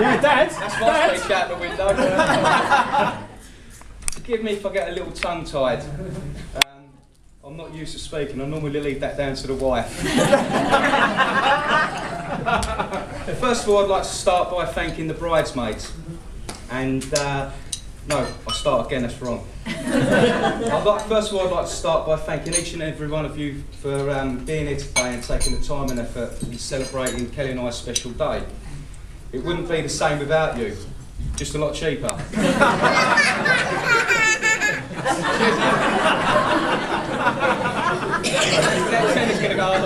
Yeah, Dad. That's my speech out the window. Forgive me if I get a little tongue-tied. I'm not used to speaking. I normally leave that down to the wife. First of all, I'd like to start by thanking the bridesmaids. And no, I'll start again. That's wrong. First of all, I'd like to start by thanking each and every one of you for being here today and taking the time and effort in celebrating Kelly and I's special day. It wouldn't be the same without you, just a lot cheaper. Tennis going to go on. I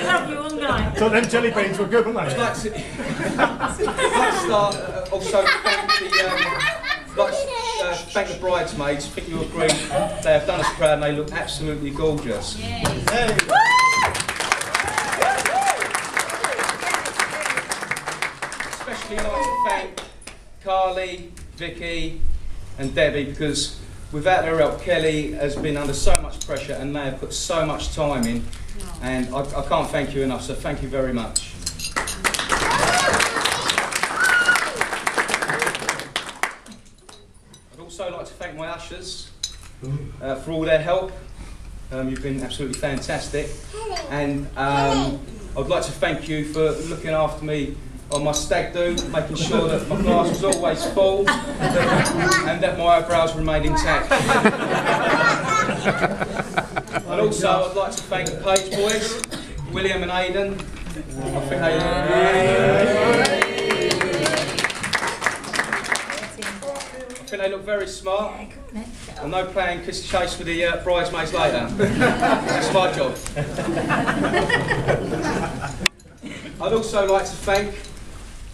love you all night. So them jelly beans were good, weren't they? I'd like to start also thank the bridesmaids. I think you agree they have done us proud and they look absolutely gorgeous. Especially I'd like to thank Carly, Vicky and Debbie, because without their help Kelly has been under so much pressure and they have put so much time in, and I can't thank you enough, so thank you very much. I'd also like to thank my ushers for all their help. You've been absolutely fantastic, and I'd like to thank you for looking after me on my stag do, making sure that my glass was always full and that my eyebrows remained intact. And also I'd like to thank the Page boys, William and Aidan. I think they look very smart. I'm no playing kiss chase with the bridesmaids later. That's my job. I'd also like to thank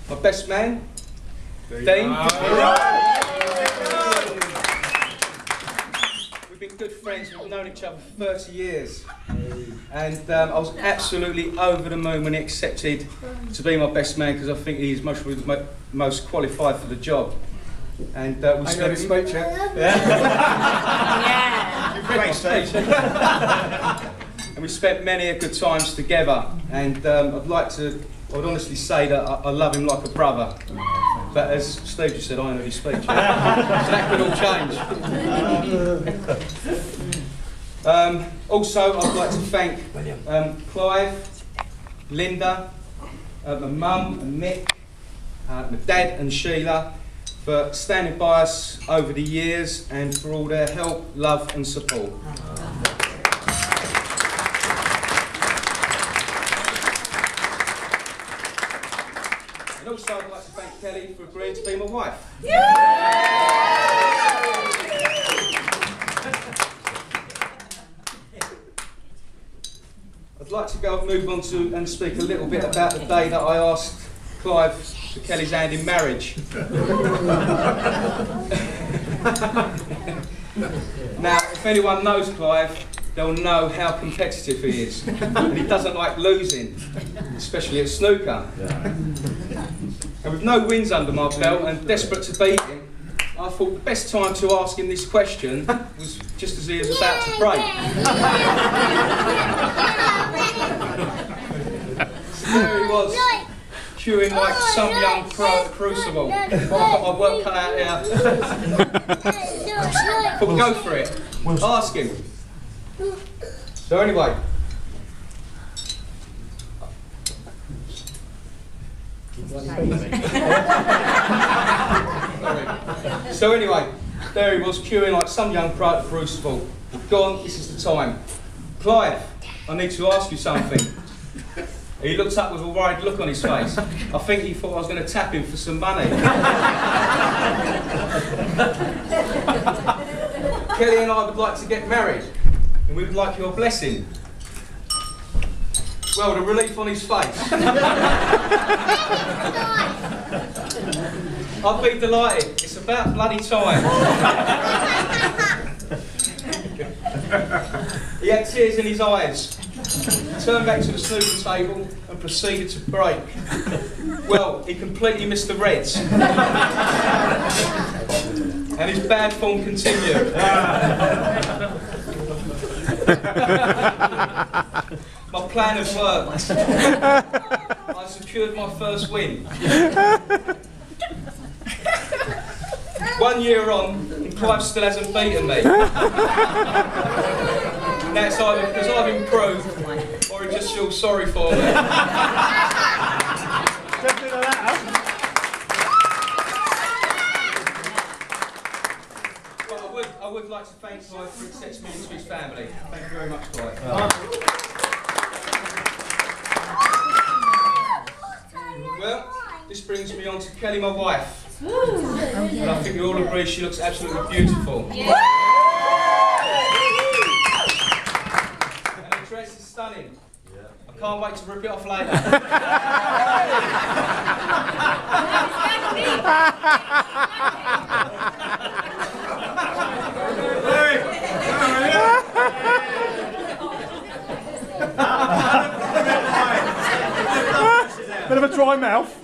my best man, Dean. We've been good friends, we've known each other for 30 years. And I was absolutely over the moon when he accepted to be my best man, because I think he's most qualified for the job. And we spent his speech yet? Yeah. Great speech. And we spent many a good times together, and I would honestly say that I love him like a brother. But as Steve just said, I know his speech. So that could all change. Also, I'd like to thank Clive, Linda, my mum and Nick, my dad and Sheila for standing by us over the years and for all their help, love and support. And also I'd like to thank Kelly for agreeing to be my wife. I'd like to move on to and speak a little bit about the day that I asked Clive for Kelly's hand in marriage. Now, if anyone knows Clive, they'll know how competitive he is. And he doesn't like losing, especially at snooker. And with no wins under my belt and desperate to beat him, I thought the best time to ask him this question was just as he was about to break. So there he was, queuing like some young pro at the crucible. I've got my work cut out here. But go for it. Ask him. So anyway. So anyway, there he was, queuing like some young pro at the crucible. Go on, this is the time. Clive, I need to ask you something. He looked up with a worried look on his face. I think he thought I was going to tap him for some money. Kelly and I would like to get married, and we would like your blessing. Well, the relief on his face. I'd be delighted. It's about bloody time. He had tears in his eyes. He turned back to the snooker table and proceeded to break. Well, he completely missed the reds. And his bad form continued. My plan has worked. I secured secured my first win. 1 year on, Clive still hasn't beaten me. That's either because I've improved or he just feels sorry for me. But I would like to thank Clive for accepting me into his family. Thank you very much, Clive. Well, this brings me on to Kelly, my wife. And I think we all agree she looks absolutely beautiful. And her dress is stunning. I can't wait to rip it off later. Bit of a dry mouth.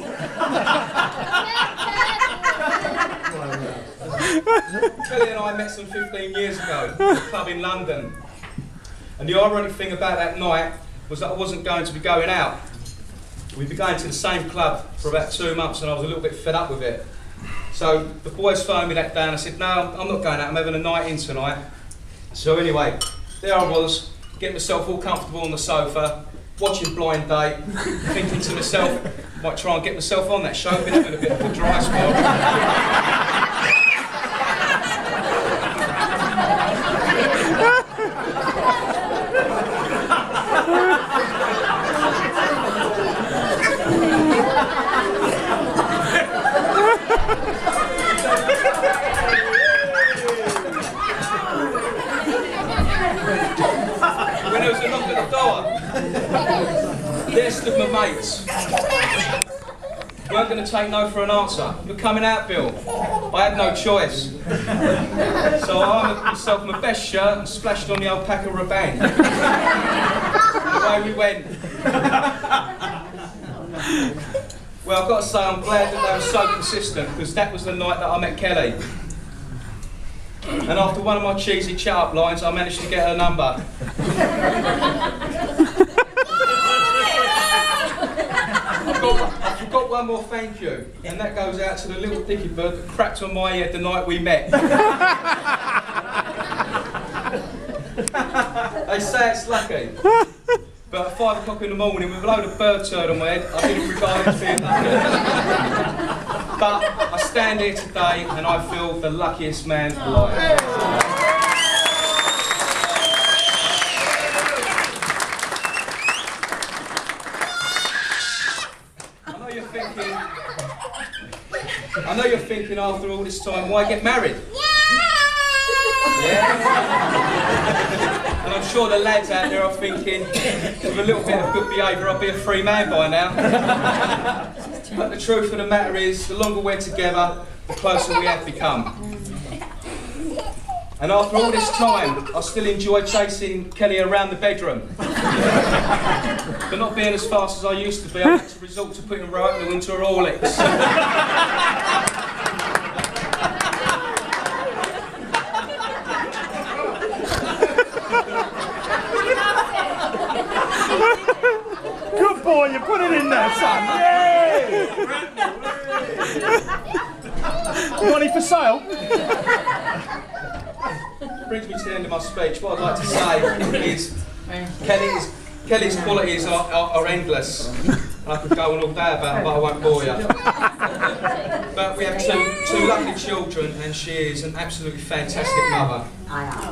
Kelly and I met some 15 years ago at a club in London. And the ironic thing about that night was that I wasn't going to be going out. We'd been going to the same club for about 2 months and I was a little bit fed up with it. So the boys phoned me that day and I said, no, I'm not going out, I'm having a night in tonight. So anyway, there I was, getting myself all comfortable on the sofa, watching Blind Date, thinking to myself, might try and get myself on that show, been having a bit of a dry spell. When there was a knock at the door, there stood my mates. Weren't going to take no for an answer. You're coming out, Bill. I had no choice. So I armoured myself my best shirt and splashed on the alpaca raban. Away we went. Well, I've got to say I'm glad that they were so consistent because that was the night that I met Kelly. And after one of my cheesy chat-up lines, I managed to get her number. I've got one more thank you, and that goes out to the little dicky bird that cracked on my head the night we met. They say it's lucky, but at 5 o'clock in the morning with a load of bird turd on my head, I didn't regard it as being lucky. But I stand here today and I feel the luckiest man alive. I know you're thinking after all this time, why get married? Yeah? And I'm sure the lads out there are thinking, with a little bit of good behaviour, I'll be a free man by now. But the truth of the matter is, the longer we're together, the closer we have become. And after all this time, I still enjoy chasing Kelly around the bedroom. But not being as fast as I used to be, I had to resort to putting Rohypnol into her Horlicks. Good boy, you put it in there, son. Yay! Money for sale? Brings me to the end of my speech. What I'd like to say is Kelly's qualities are endless. I could go on all day about it, but I won't bore you. But we have two lovely children, and she is an absolutely fantastic mother.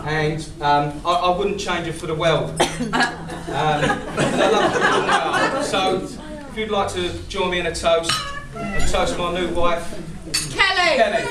And I wouldn't change her for the world. And I love her all now. So if you'd like to join me in a toast my new wife, Kelly! Kelly.